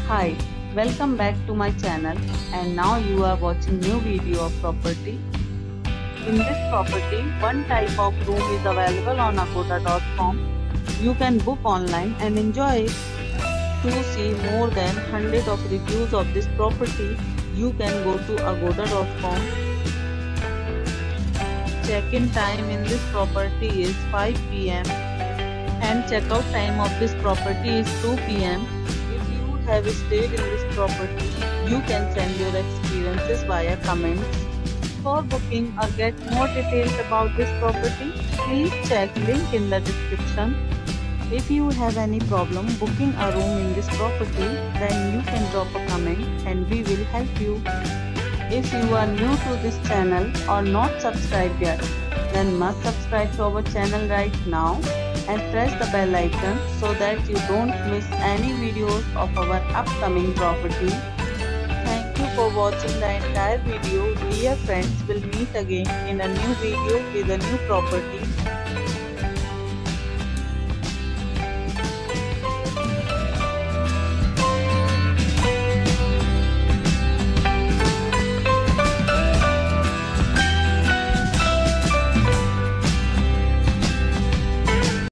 Hi, welcome back to my channel, and now you are watching new video of property. In this property, one type of room is available on agoda.com. You can book online and enjoy it. To see more than 100 of reviews of this property, you can go to agoda.com. Check-in time in this property is 5 p.m. and checkout time of this property is 2 p.m. If you have stayed in this property, you can send your experiences via comments. For booking or get more details about this property, please check link in the description. If you have any problem booking a room in this property, then you can drop a comment and we will help you. If you are new to this channel or not subscribed yet, then must subscribe to our channel right now and press the bell icon so that you don't miss any videos of our upcoming property. Thank you for watching the entire video. Dear friends, will meet again in a new video with a new property.